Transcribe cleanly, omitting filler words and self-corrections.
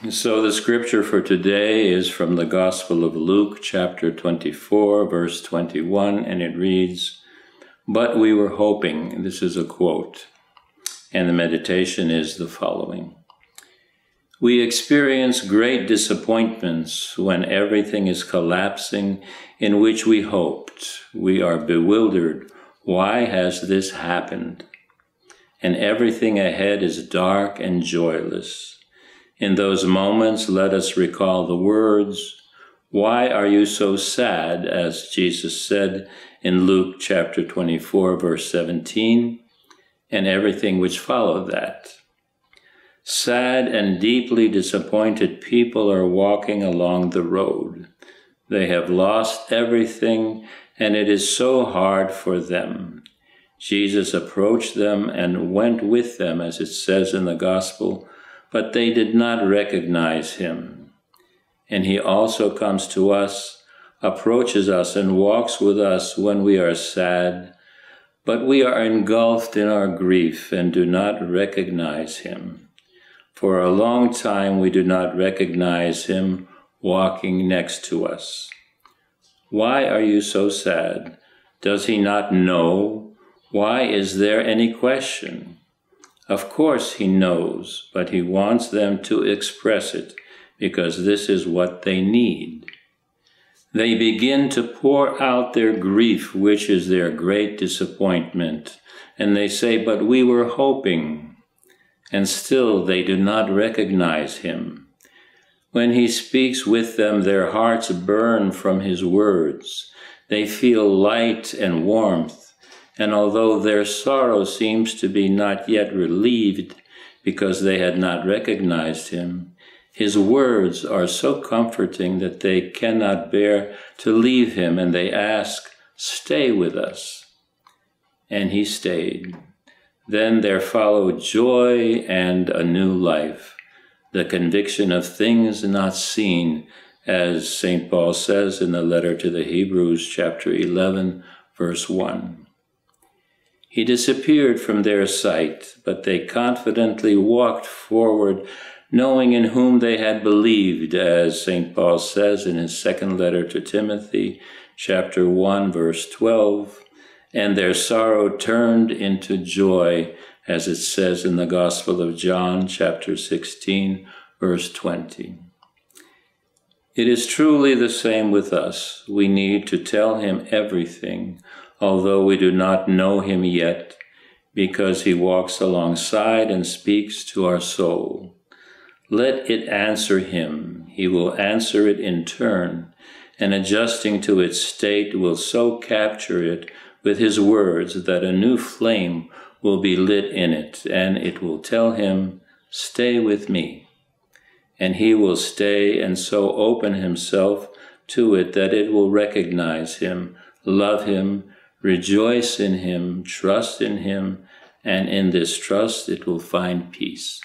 So the scripture for today is from the Gospel of Luke, chapter 24, verse 21, and it reads, "But we were hoping," this is a quote, and the meditation is the following. "We experience great disappointments when everything is collapsing in which we hoped. We are bewildered. Why has this happened? And everything ahead is dark and joyless. In those moments, let us recall the words, 'Why are you so sad?' as Jesus said in Luke chapter 24, verse 17, and everything which followed that. Sad and deeply disappointed people are walking along the road. They have lost everything, and it is so hard for them. Jesus approached them and went with them, as it says in the Gospel, but they did not recognize him. And he also comes to us, approaches us, and walks with us when we are sad, but we are engulfed in our grief and do not recognize him. For a long time we do not recognize him walking next to us. Why are you so sad? Does he not know? Why is there any question? Of course he knows, but he wants them to express it, because this is what they need. They begin to pour out their grief, which is their great disappointment, and they say, 'But we were hoping,' and still they do not recognize him. When he speaks with them, their hearts burn from his words. They feel light and warmth. And although their sorrow seems to be not yet relieved because they had not recognized him, his words are so comforting that they cannot bear to leave him, and they ask, 'Stay with us.' And he stayed. Then there followed joy and a new life, the conviction of things not seen, as St. Paul says in the letter to the Hebrews, chapter 11, verse 1. He disappeared from their sight, but they confidently walked forward, knowing in whom they had believed, as St. Paul says in his second letter to Timothy, chapter 1, verse 12, and their sorrow turned into joy, as it says in the Gospel of John, chapter 16, verse 20. It is truly the same with us. We need to tell him everything, although we do not know him yet, because he walks alongside and speaks to our soul. Let it answer him. He will answer it in turn, and adjusting to its state will so capture it with his words that a new flame will be lit in it, and it will tell him, 'Stay with me.' And he will stay and so open himself to it that it will recognize him, love him, rejoice in him, trust in him, and in this trust it will find peace."